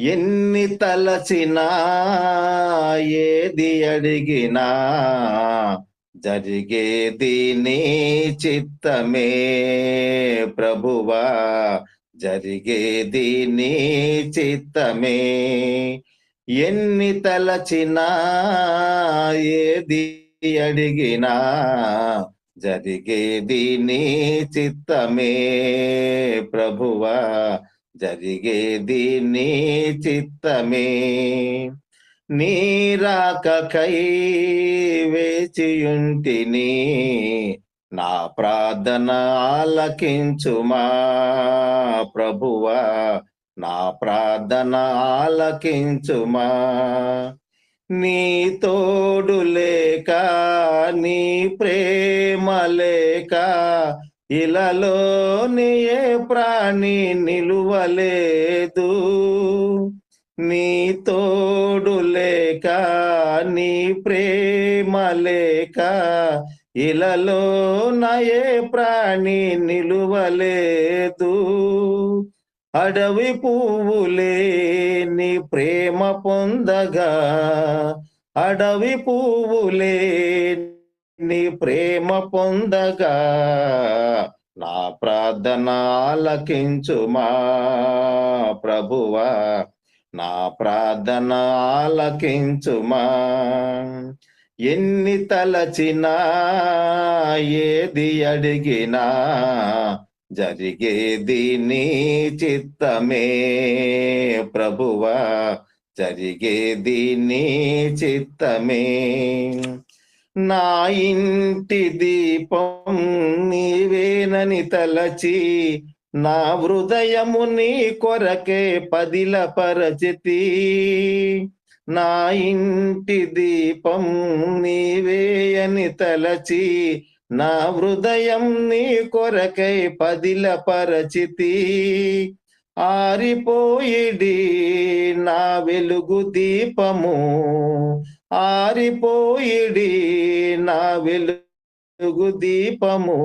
ఎన్ని తలచినా ఏది అడిగినా జరిగేది నీ చిత్తమే ప్రభువా, జరిగేది నీ చిత్తమే. ఎన్ని తలచినా ఏది అడిగినా జరిగేది నీ చిత్తమే ప్రభువా, జరిగేది నీ చిత్తమే. నీ రాకకై వేచియుంటిని, నా ప్రార్థన ఆలకించుమా ప్రభువా, నా ప్రార్థన ఆలకించుమా. నీ తోడు లేక, నీ ప్రేమ లేక ఇలలోని ఏ ప్రాణి నిలువలేదు. నీ తోడు లేక, నీ ప్రేమ లేక ఇలలోన ఏ ప్రాణి నిలువలేదు. అడవి పువ్వులే నీ ప్రేమ పొందగా, అడవి పువ్వులే నీ ప్రేమ పొందగా, నా ప్రార్థన ఆలకించుమా ప్రభువా, నా ప్రార్థన ఆలకించుమా. ఎన్ని తలచినా ఏది అడిగినా జరిగేది నీ చిత్తమే ప్రభువా, జరిగేది నీ చిత్తమే. నా ఇంటి దీపం నీవేనని తలచి, నా హృదయము నీ కొరకే పదిలపరచితి. నా ఇంటి దీపం నీవే అని తలచి, నా హృదయం నీ కొరకై పదిలపరచితి. ఆరిపోయిడి నా వెలుగు దీపము, ఆరిపోయిడి నా వెలుగు దీపము,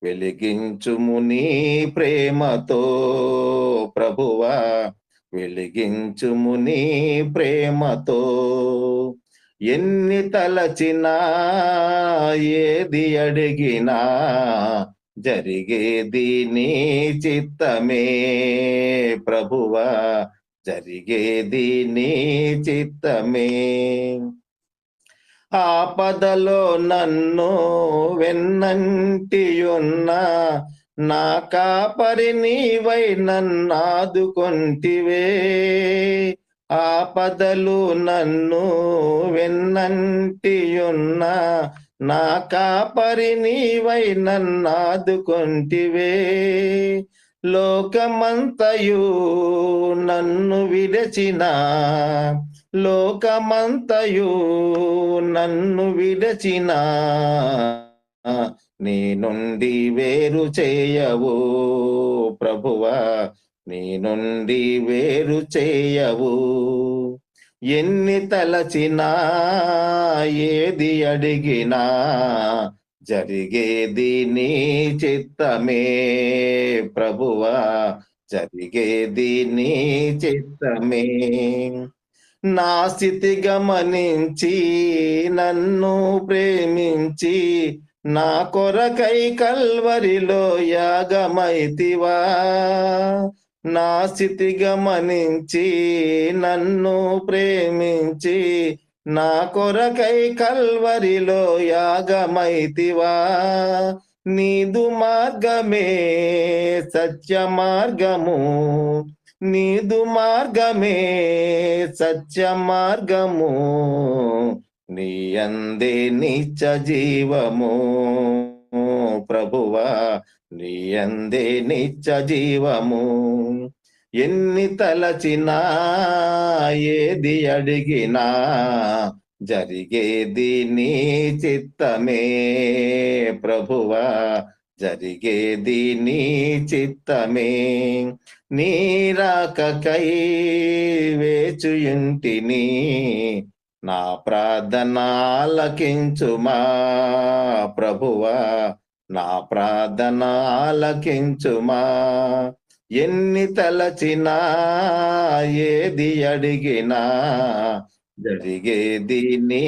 వెలిగించుము నీ ప్రేమతో ప్రభువా, వెలిగించుము నీ ప్రేమతో. ఎన్ని తలచినా ఏది అడిగినా జరిగేది నీ చిత్తమే ప్రభువా, జరిగేది నీ చిత్తమే. ఆపదలో నన్ను వెన్నంటియున్న నా కాపరి నీవై నన్నాదుకొంటివే. ఆపదలు నన్ను వెన్నంటియున్న నా కాపరి నీవై నన్నాదుకొంటివే. లోకమంతయు నన్ను విడచిన, లోకమంతయు నన్ను విడచిన, నీ నుండి వేరు చేయవు ప్రభువా, నీ నుండి వేరు చేయవు. ఎన్ని తలచినా ఏది అడిగినా జరిగేది నీ చిత్తమే ప్రభువా, జరిగేది నీ చిత్తమే. నా స్థితి గమనించి నన్ను ప్రేమించి, నా కొరకై కల్వరిలో యాగమైతివా. నా స్థితి గమనించి నన్ను ప్రేమించి, నా కొరకై కల్వరిలో యాగమైతివా. నీదు మార్గమే సత్య మార్గము, నీదు మార్గమే సత్య మార్గము, నీ అందే నిత్య జీవము ప్రభువా, నీ అందే నిత్య జీవము. ఎన్ని తలచినా ఏది అడిగినా జరిగేది నీ చిత్తమే ప్రభువా, జరిగేది నీ చిత్తమే. నీ రాకకై వేచుయుంటిని, నా ప్రార్థన ఆలకించుమా ప్రభువా, నా ప్రార్థన ఆలకించుమా. ఎన్ని తలచినా ఏది అడిగినా జరిగేది నీ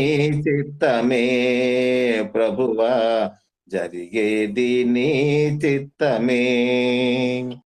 చిత్తమే ప్రభువా, జరిగేది నీ చిత్తమే.